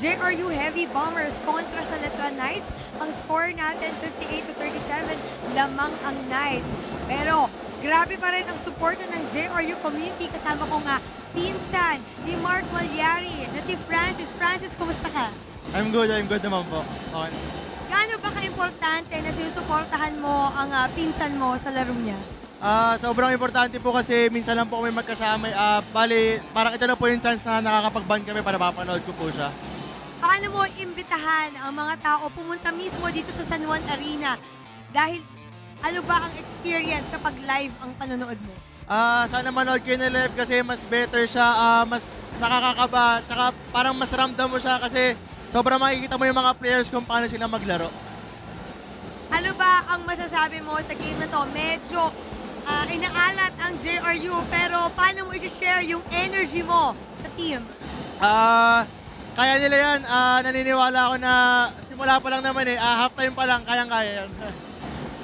JRU Heavy Bombers kontra sa Letran Knights. Ang score natin 58-37, lamang ang Knights. Pero grabe pa rin ang suporta ng JRU community. Kasama ko nga pinsan ni Mark Malyari na si Francis. Francis, kumusta ka? I'm good naman po. Okay. Gaano ba ka-importante na sinusuportahan mo ang pinsan mo sa laro niya? Sobrang importante po kasi minsan lang po kami magkasama. Bali, parang ito na po yung chance na nakakapag-band kami para mapanood ko po siya. Paano mo imbitahan ang mga tao pumunta mismo dito sa San Juan Arena? Dahil ano ba ang experience kapag live ang panonood mo? Sana manood kayo na live kasi mas better siya, mas nakakakaba, tsaka parang mas ramdam mo siya kasi sobrang makikita mo yung mga players kung paano sila maglaro. Ano ba ang masasabi mo sa game na to? Medyo inaalat ang JRU, pero paano mo i-share yung energy mo sa team? Kaya nila yan. Naniniwala ako na simula pa lang naman halftime pa lang, kayang-kaya yan.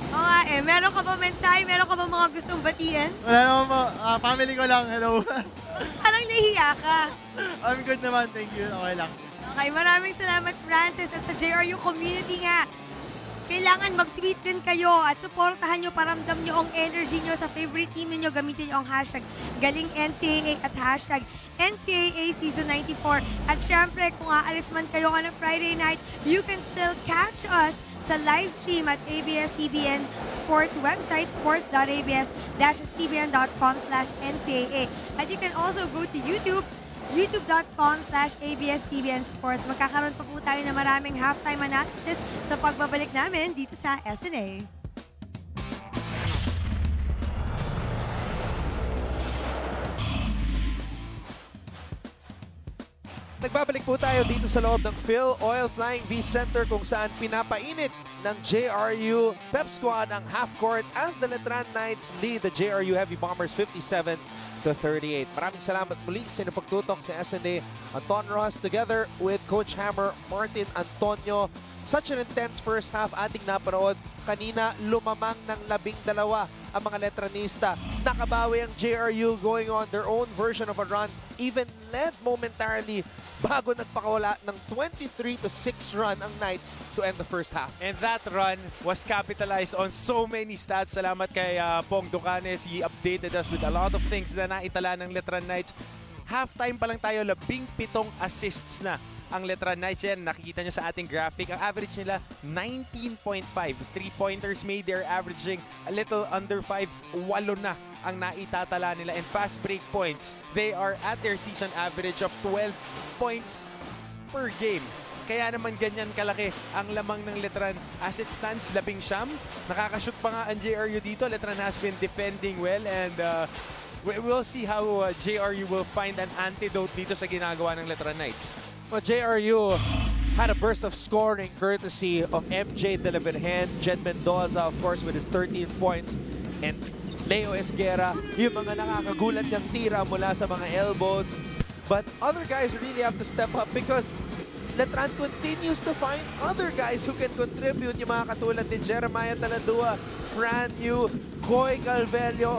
Oo nga meron ka ba mensahe? Meron ka ba mga gustong batiin? Wala naman po. Family ko lang, hello. Parang nahihiya ka. I'm good naman, thank you. Okay lang. Okay, maraming salamat Francis at sa JRU community nga. Kailangan mag-tweet din kayo at supportahan nyo, paramdam nyo ang energy nyo sa favorite team ninyo. Gamitin nyo ang hashtag Galing NCAA at hashtag NCAA Season 94. At syempre, kung aalis man kayo on a Friday night, you can still catch us sa live stream at ABS-CBN Sports website, sports.abs-cbn.com/NCAA. At you can also go to YouTube, youtube.com/ABS-CBNSports. Magkakaroon pa po tayo ng maraming halftime analysis sa pagbabalik namin dito sa SNA. Nagbabalik po tayo dito sa loob ng Phil Oil Flying V Center kung saan pinapainit ng JRU Pep Squad ang half court as the Letran Knights lead the JRU Heavy Bombers 57-38. Maraming salamat muli sa inyong pagtutok sa SNA. Anton Ross together with Coach Hammer, Martin Antonio. Such an intense first half ating napanood. Kanina lumamang ng 12 ang mga Letranista. Nakabawi ang JRU going on their own version of a run. Even led momentarily bago nagpakawala ng 23-6 run ang Knights to end the first half. And that run was capitalized on so many stats. Salamat kay Pong Ducanes. He updated us with a lot of things na naitala ng Letran Knights. Halftime pa lang tayo, 17 assists na ang Letran Knights. Yan, nakikita nyo sa ating graphic. Ang average nila, 19.5. 3-pointers made, they're averaging a little under 5. 8 na ang naitatala nila. And fast break points, they are at their season average of 12 points per game. Kaya naman ganyan kalaki ang lamang ng Letran. As it stands, 11. Nakakashoot pa nga ang JRU dito. Letran has been defending well and we'll see how JRU will find an antidote dito sa ginagawa ng Letran Knights. Well, JRU had a burst of scoring courtesy of MJ De La Virgen, Jed Mendoza, of course, with his 13 points, and Leo Esguerra, yung mga nakakagulat niyang tira mula sa mga elbows. But other guys really have to step up because Letran continues to find other guys who can contribute. Yung mga katulad ni Jeremiah Taladua, Fran Yu, Coy Calvelio,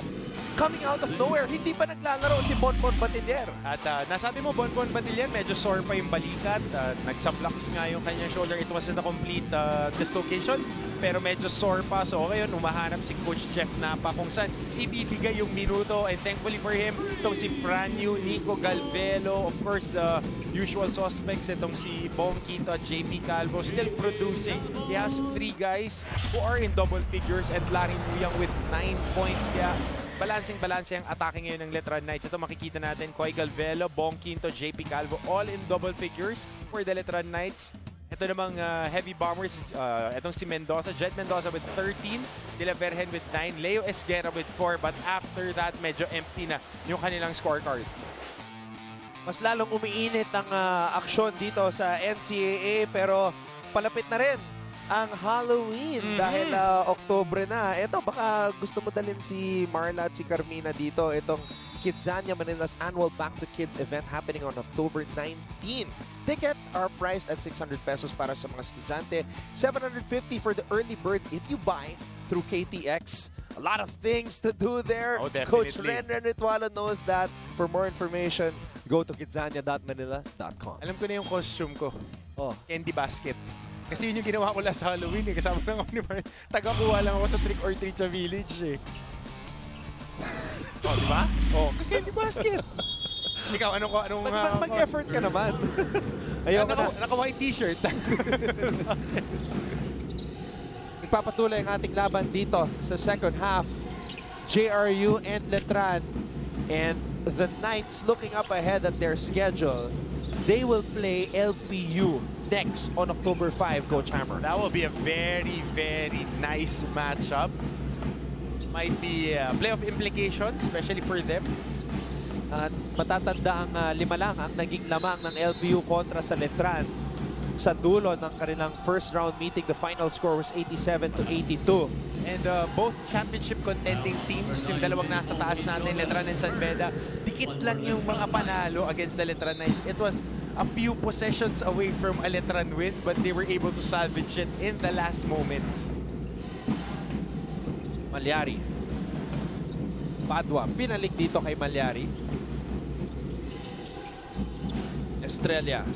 coming out of nowhere. Hindi pa naglalaro si Bonbon Batiller. At nasabi mo, Bonbon Batiller, medyo sore pa yung balikat. Nagsablocks nga yung kanyang shoulder. It wasn't a complete dislocation, pero medyo sore pa. So ngayon, umahanap si Coach Jeff Napa kung saan ibibigay yung minuto. And thankfully for him, itong si Franyu, Nico Galvelo, of course, the usual suspects. Itong si Bong Quinto at JP Calvo, still producing. He has 3 guys who are in double figures and Larry Muyang with 9 points. Kaya balancing ang atake ngayon ng Letran Knights. Ito makikita natin, Coy Galvelo, Bong Quinto, JP Calvo, all in double figures for the Letran Knights. Ito namang Heavy Bombers, itong si Mendoza, Jed Mendoza with 13, De La Virgen with 9, Leo Esguerra with 4, but after that, medyo empty na yung kanilang scorecard. Mas lalong umiinit ang aksyon dito sa NCAA, pero palapit na rin ang Halloween dahil Oktubre na. Ito, baka gusto mo dalhin si Marla at si Carmina dito. Itong Kidzania Manila's annual Back to Kids event happening on October 19. Tickets are priced at 600 pesos para sa mga estudyante, 750 for the early bird if you buy through KTX. A lot of things to do there. Oh, Coach definitely. Ren Ritualo knows that. For more information, go to kidzania.manila.com. Alam ko na yung costume ko. Oh. Candy basket. Kasi yun yung ginawa ko last Halloween eh. Kasama lang ako ni Mark. Taga-kuha lang ako sa trick or treat sa village eh. Oh, di ba? Oh, candy basket. Ikaw, anong Mag-effort ka naman. Ayoko na. Naka-white t-shirt. Nagpapatuloy ang ating laban dito sa second half. JRU and Letran. And the Knights looking up ahead at their schedule. They will play LPU next on October 5, Coach Hammer. That will be a very, very nice matchup. Might be playoff implications, especially for them. At matatanda ang 5 lang ang naging lamang ng LPU kontra sa Letran. Sa dulo ng kanilang first round meeting, the final score was 87-82. And both championship contending teams, yung dalawang nasa taas natin, Letran and San Beda, dikit lang yung mga panalo against the Letran Knights. It was a few possessions away from a Letran win, but they were able to salvage it in the last moments. Malyari. Padua, pinalik dito kay Malyari. Estrella.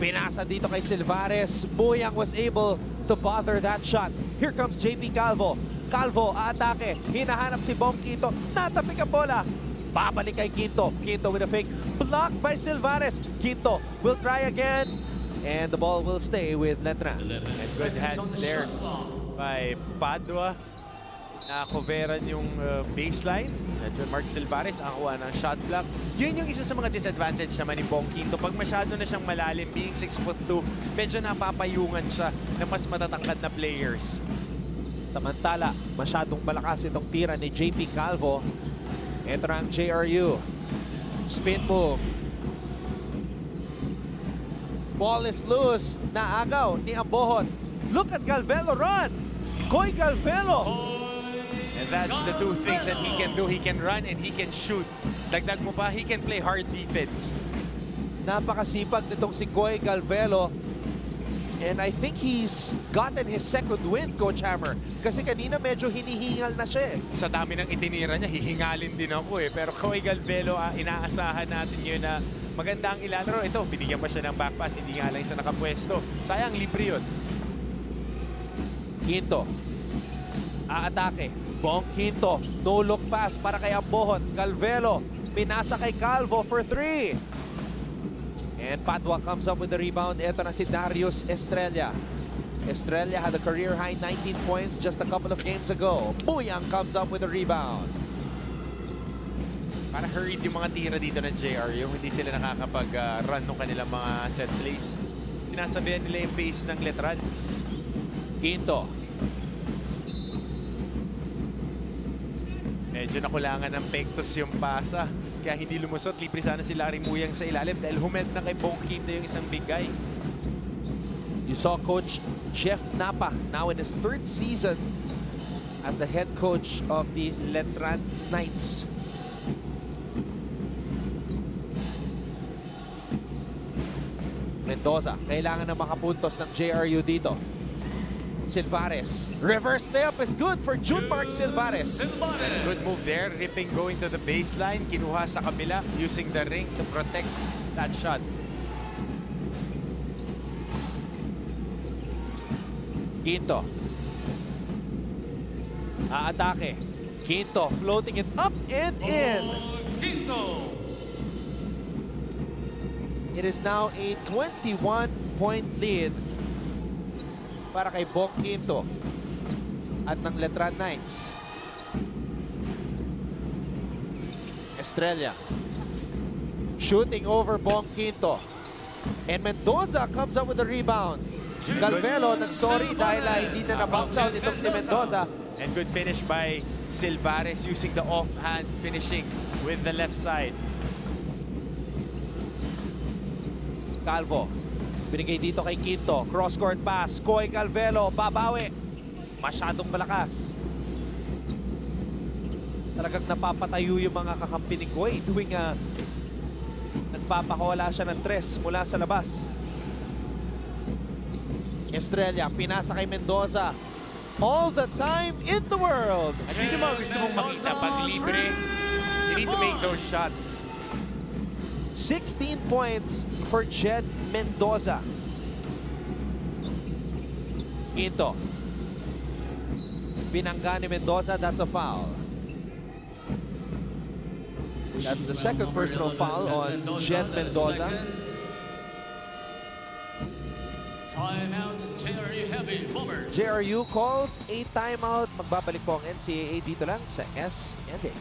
Pinasa dito kay Silvares. Buyang was able to bother that shot. Here comes JP Calvo. Calvo, aatake. Hinahanap si Bom Quinto. Natapik ang bola. Babalik kay Quinto. Quinto with a fake. Blocked by Silvares. Quinto will try again. And the ball will stay with Letran. And good hands there by Padua. Na-coveran yung baseline. Medyo Mark Silvares ang kuha ng shot block. Yun yung isa sa mga disadvantage naman ni Bong Quinto. Pag masyado na siyang malalim, being 6'2", medyo napapayungan siya ng mas matatangkad na players. Samantala, masyadong malakas itong tira ni JP Calvo. Ito na ang JRU. Spin move. Ball is loose. Naagaw ni Ambohon. Look at Galvelo run! Koy Galvelo! And that's the two things that he can do. He can run and he can shoot. Dagdag mo pa, he can play hard defense. Napakasipag nitong si Koy Galvelo. And I think he's gotten his second win, Coach Hammer. Kasi kanina medyo hinihingal na siya eh. Sa dami ng itinira niya, hihingalin din ako eh. Pero Koy Galvelo, inaasahan natin yun na maganda ang ilalaro. Ito, binigyan pa siya ng back pass. Hindi nga lang siya nakapwesto. Sayang, libre yun. Quinto. Aatake. Bong Quinto. No look pass para kay Ambohon. Galvelo. Pinasa kay Calvo for 3. And Padua comes up with the rebound. Ito na si Darius Estrella. Estrella had a career high 19 points just a couple of games ago. Buyang comes up with the rebound. Para hurried yung mga tira dito ng JRU. Hindi sila nakakapag-run ng kanilang mga set plays. Sinasabihan nila yung pace ng Letran. Quinto. Medyo nakulangan ng pektos yung pasa. Kaya hindi lumusot. Libre sana si Larry Muyang sa ilalim dahil humed na kay Bong Quinto yung isang big guy. You saw Coach Jeff Napa now in his 3rd season as the head coach of the Letran Knights. Mendoza, kailangan na makapuntos ng JRU dito. Silvares. Reverse layup is good for Junmark Silvares. Good move there. Ripping going to the baseline. Kinuha sa kabila using the ring to protect that shot. Quinto. Aatake. Quinto floating it up and in. Quinto. It is now a 21-point lead para kay Bong Quinto at ng Letran Knights. Estrella shooting over Bong Quinto. And Mendoza comes up with the rebound. Galvelo nag-sorry dahil hindi na na-bounce out itong si Mendoza. And good finish by Silvares using the offhand finishing with the left side. Calvo. Binigay dito kay Quinto. Cross-court pass. Koy Galvelo. Babawi. Masyadong malakas. Talagang napapatayo yung mga kakampi ni Koy tuwing nagpapakawala siya ng 3 mula sa labas. Estrella. Pinasa kay Mendoza. All the time in the world. At yun yung mga gusto mong makita. Pag libre, They need to make those shots. 16 points for Jed Mendoza. Quinto. Binangga ni Mendoza, that's a foul. That's the second personal foul on Jed Mendoza. Timeout, JRU Heavy Bombers. JRU calls a timeout. Magbabalik po ang NCAA dito lang sa SNA.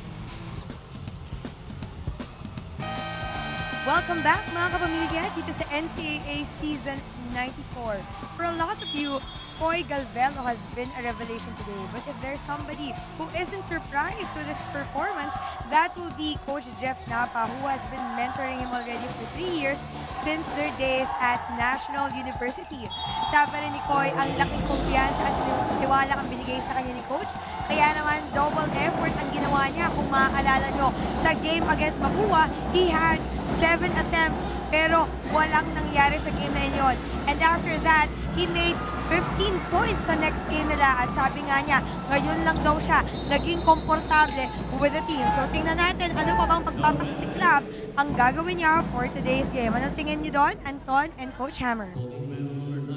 Welcome back mga kapamilya dito sa NCAA Season 94. For a lot of you, Koy Galvelo has been a revelation today. But if there's somebody who isn't surprised with his performance, that will be Coach Jeff Napa, who has been mentoring him already for 3 years since their days at National University. Sabi rin ni Koy, ang laking kumpiyansa at tiwala ang binigay sa kanya ni Coach. Kaya naman, double effort ang ginawa niya. Kung maaalala nyo, sa game against Mapua, he had 7 attempts pero walang nangyari sa game na yun. And after that, he made 15 points sa next game nila. At sabi nga niya, ngayon lang daw siya naging komportable with the team. So tingnan natin ano pa bang pagpapasiklab ang gagawin niya for today's game. Anong tingin niyo doon, Anton and Coach Hammer?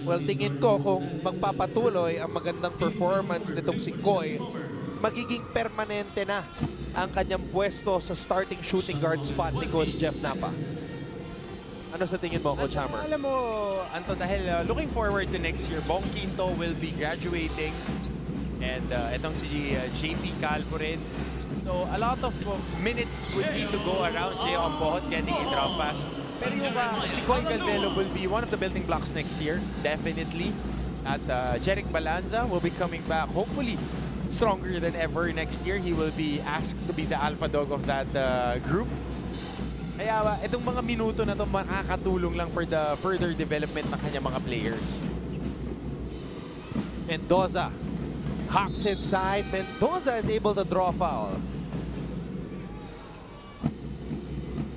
Well, tingin ko kung magpapatuloy ang magandang performance nitong si Koy, magiging permanente na ang kanyang pwesto sa starting shooting guard spot ni Coach Jeff Napa. Ano sa tingin mo, Coach Hammer? Alam mo, Anton, dahil looking forward to next year, Bong Quinto will be graduating. And itong si JP Calvo rin. So, a lot of minutes would need to go around J.O. Ambohot getting a drop pass. Pero yung si Koy Galvelo will be one of the building blocks next year, definitely. At Jeric Balanza will be coming back, hopefully stronger than ever next year. He will be asked to be the alpha dog of that group. Kaya itong mga minuto na ito makakatulong lang for the further development ng kanyang mga players. Mendoza hops inside. Mendoza is able to draw foul.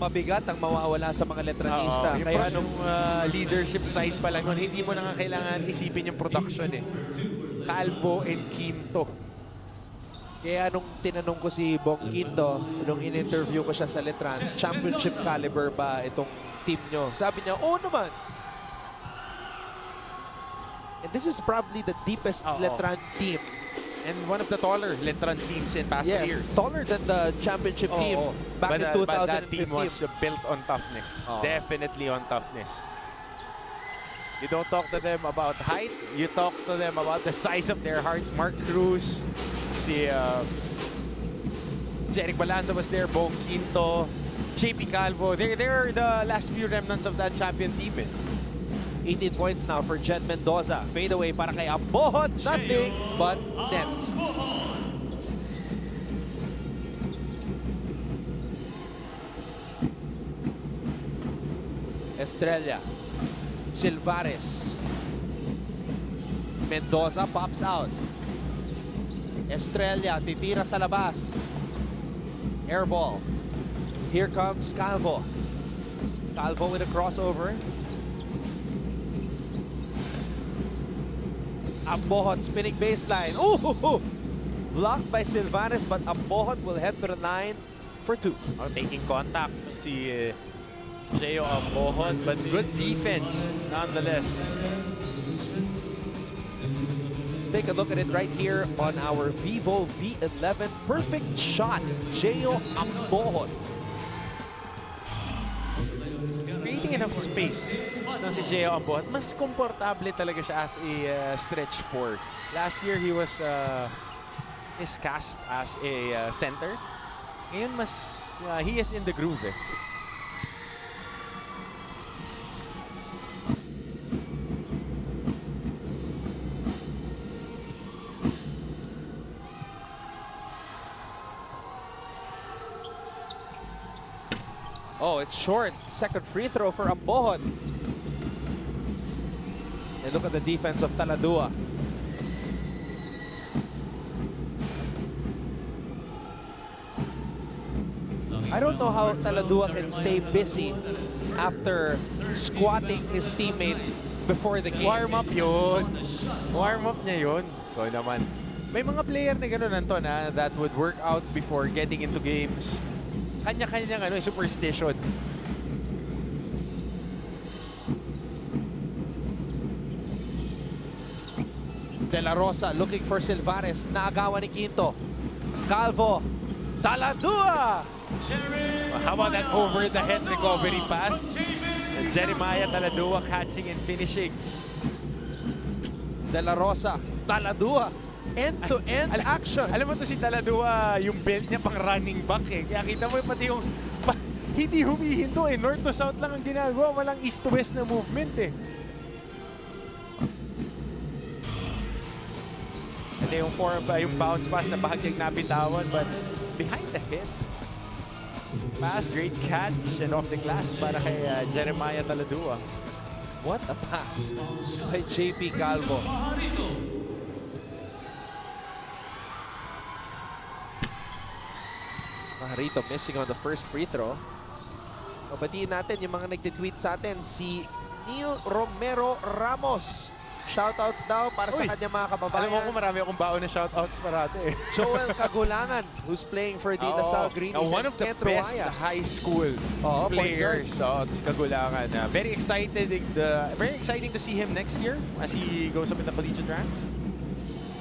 Mabigat ang mawawala sa mga Letranista. Kaya nung leadership side pa lang, hindi mo na nga kailangan isipin yung production eh. Calvo and Quinto. Kaya nung tinanong ko si Bong Quinto, nung in-interview ko siya sa Letran, championship caliber ba itong team nyo? Sabi niya, oo naman. And this is probably the deepest Letran team. And one of the taller Letran teams in past years. Taller than the championship team back in 2015. But that team was built on toughness. Definitely on toughness. You don't talk to them about height. You talk to them about the size of their heart. Mark Cruz, si Jeric Balanza was there, Bong Quinto, JP Calvo. They're the last few remnants of that champion team. 18 points now for Jed Mendoza. Fade away para kay Ambohot. Nothing but net. Estrella. Silvares. Mendoza pops out. Estrella titira sa labas. Airball. Here comes Calvo. Calvo with a crossover. Ambohot spinning baseline. Ooh! Blocked by Silvares, but Ambohot will head to the line for 2. Taking contact si J.O. Ambohot, but good defense nonetheless. Let's take a look at it right here on our Vivo V11. Perfect shot, J.O. Ambohot. Creating enough space ng si J.O. Ambohot. Mas komportable talaga siya as a stretch 4. Last year, he was miscast as a center. Ngayon, he is in the groove eh. Oh, it's short. Second free throw for Ambohot. And look at the defense of Taladua. I don't know how Taladua can stay busy after squatting his teammate before the game. Warm up yun. Warm up niya yun. So naman, may mga player na gano'n, Anton, that would work out before getting into games. kanya-kanyang superstition. De La Rosa looking for Silvares. Naagawan ni Quinto. Calvo. Taladua! How about that over-the-head recovery pass? And Jeremiah Taladua catching and finishing. De La Rosa. Taladua. End-to-end action. Alam mo to si Taladua, yung belt niya pang running back eh. Kaya kita mo pati yung hindi humihinto eh. North to south lang ang ginagawa. Walang east to west na movement eh. Ano yung bounce pass na bahagyang nabitawan but behind the head. Pass, great catch and off the glass para kay Jeremiah Taladua. What a pass by JP Calvo. Maharito missing on the first free throw. Pabatiin natin yung mga nagtitweet sa atin. Si Neil Romero Ramos. Shoutouts daw para sa kanyang mga kababayan. Alam mo ko marami akong baon na shoutouts parate eh. Joel Cagulangan, who's playing for the Lasal Greenies. One of the best high school players. Si Cagulangan. Very exciting to see him next year as he goes up in the collegiate ranks.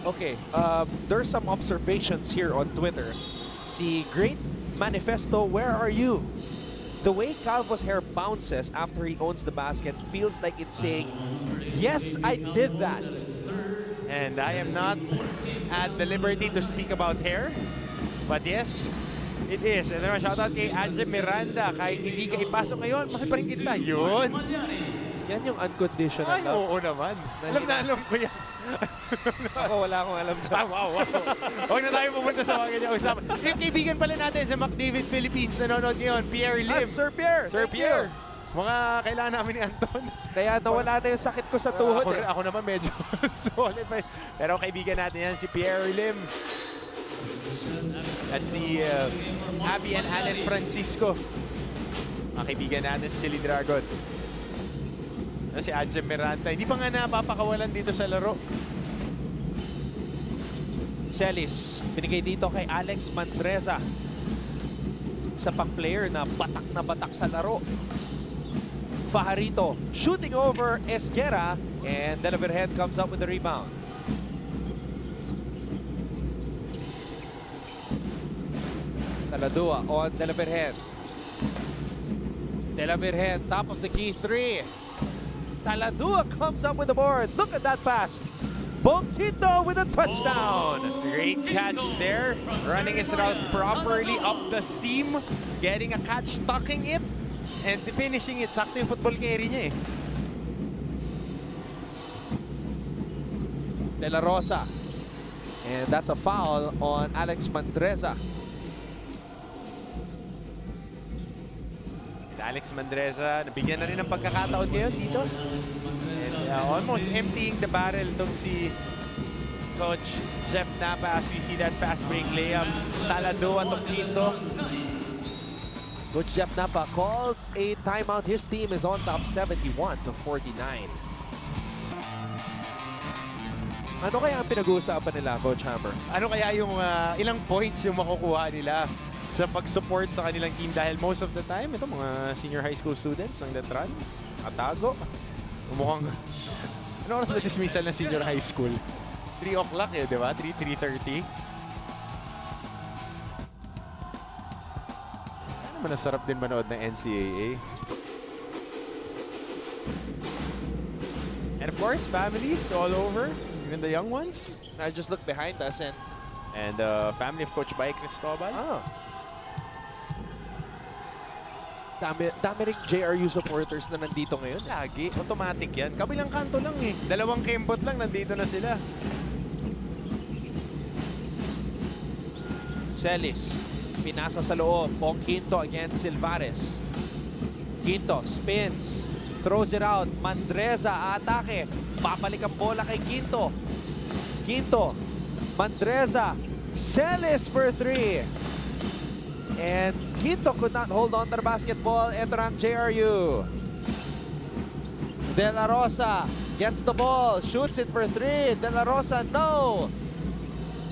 Okay, there's some observations here on Twitter. Si Great Manifesto, where are you? The way Calvo's hair bounces after he owns the basket feels like it's saying, yes, I did that. And I am not at the liberty to speak about hair. But yes, it is. And naman shoutout kay Adje Miranda. Kahit hindi ka ipasok ngayon, mahal pa rin kita. Yun. Yan yung unconditional Ay, love. oo naman. Alam ko yan. Ako wala akong alam dyan. Wow. Huwag na tayo pumunta sa mga ganyan usapan. Yung kaibigan pala natin sa McDavid Philippines nanonood ngayon, Pierre Lim. Sir Pierre. Sir Pierre. Mga kailangan namin ni Anton. Kaya nawala na yung sakit ko sa tuhod. Ako naman medyo solid pa. Pero kaibigan natin yan si Pierre Lim. At si Abby and Allen Francisco. Mga kaibigan natin si Silly Dragon. Si Adje Miranda. Hindi pa nga napapakawalan dito sa laro. Celis, pinigay dito kay Alex Mandreza. Isa pang player na batak sa laro. Fajarito shooting over Esguera and De La Virgen comes up with the rebound. Taladua on De La Virgen. De La Virgen, top of the key three. Taladua comes up with the board. Look at that pass. Bonquito with a touchdown. Great catch there. Running his route properly up the seam. Getting a catch, tucking it. And finishing it. Sakto yung football carry niya eh. De La Rosa. And that's a foul on Alex Mandreza. Alex Mandreza, nabigyan na rin ng pagkakataon ngayon dito. And almost emptying the barrel itong si Coach Jeff Napa as we see that fast break layup. Taladua to Quinto. Coach Jeff Napa calls a timeout. His team is on top 71-49. Ano kaya ang pinag-uusapan nila, Coach Hammer? Ano kaya yung ilang points yung makukuha nila sa pag-support sa kanilang team dahil most of the time, ito mga senior high school students ng Letran, Atago. Mukhang, ano oras ba dismissal na senior high school? 3 o'clock eh, di ba? 3:30. Ano naman nasarap din manood ng NCAA. And of course, families all over, even the young ones. I just look behind us and family of Coach Bay Cristobal. Dami ring JRU supporters na nandito ngayon. Lagi, automatic yan. Kabilang kanto lang eh. 2 kembot lang, nandito na sila. Celis, pinasa sa loob. Pong Quinto against Silvares. Quinto spins, throws it out. Mandreza atake. Papalik ang bola kay Quinto. Quinto, Mandreza, Celis for 3. And Quinto could not hold on to the basketball. Enter ang JRU. De La Rosa gets the ball, shoots it for 3. De La Rosa, no.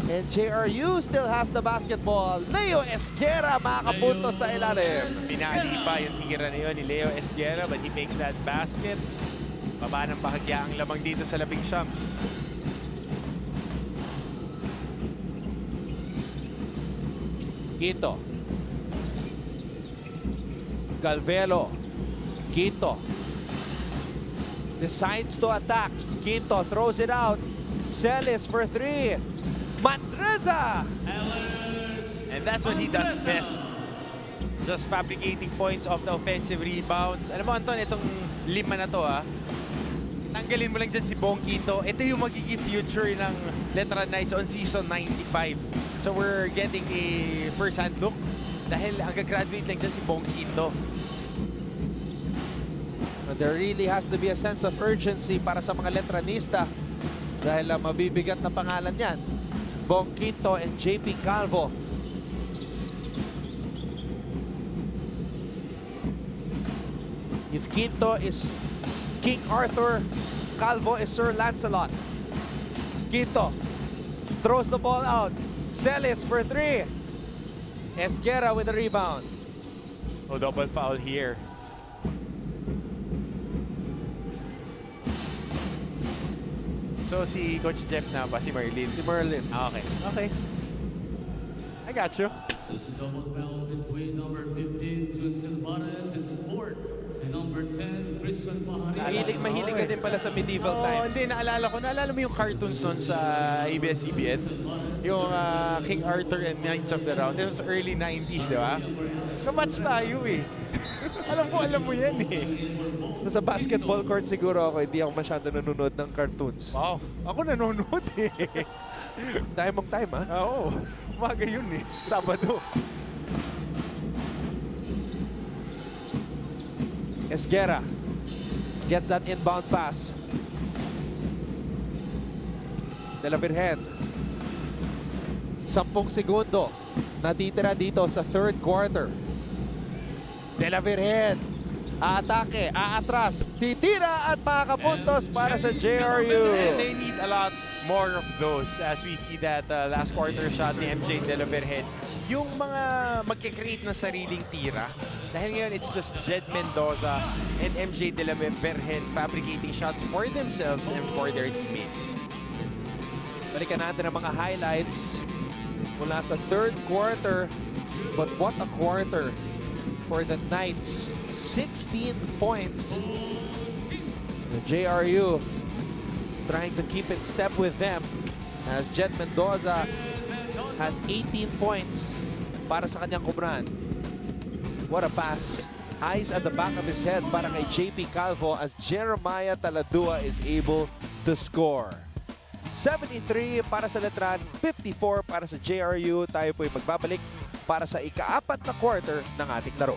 And JRU still has the basketball. Leo Esguera makakapunto sa ilalim. Pinali pa yung tira na yun ni Leo Esguera, but he makes that basket. Baba ng bahagya ang lamang dito sa labing siyam. Quito. Calvelo. Quito. Decides to attack. Quito throws it out. Celis for three. Manresa! And that's what he does best. Just fabricating points off the offensive rebounds. Alam mo, Anton, itong lima na to, tanggalin mo lang dyan si Bong Quito. Ito yung magiging future ng Letran Knights on season 95. So we're getting a first-hand look dahil ang gagraduate lang dyan si Bong Quito. There really has to be a sense of urgency para sa mga Letranista dahil mabibigat na pangalan yan. Bong Quito and JP Calvo. If Quito is King Arthur, Calvo is Sir Lancelot. Quito throws the ball out. Celis for three. Esguera with the rebound. Oh, double foul here. So si Coach Jeff na ba? Si Merlin? Si Merlin. Okay. Okay. I got you. This is double foul between number 15, José Alvarez, his fourth, and number 10, Christian Pajarillas. Mahilig ka din pala sa medieval times. Hindi, naalala mo yung cartoons nun sa ABS-CBN? Yung King Arthur and Knights of the Round. This was early 90s, di ba? Kamats tayo eh. alam mo yan eh. Nasa basketball court siguro ako, hindi ako masyado nanonood ng cartoons. Wow, ako nanonood eh. Time of time, ha? Oo, umaga yun eh. Sabado. Esguera gets that inbound pass. De La Virgen. 10 segundo natitira dito sa third quarter. De La Virgen. Aatake, aatras, titira at makakapuntos para sa JRU. And they need a lot more of those as we see that last quarter shot ni MJ De La Virgen. Yung mga magkikreate ng sariling tira. Dahil ngayon, it's just Jed Mendoza and MJ De La Virgen fabricating shots for themselves and for their teammates. Balikan natin ang mga highlights mula sa third quarter. But what a quarter for the Knights. 16 points. The JRU trying to keep in step with them as Jed Mendoza has 18 points para sa kanyang kubran. What a pass. Eyes at the back of his head para kay JP Calvo as Jeremiah Taladua is able to score. 73 para sa Letran, 54 para sa JRU. Tayo po'y magbabalik para sa ika-4 na quarter ng ating laro.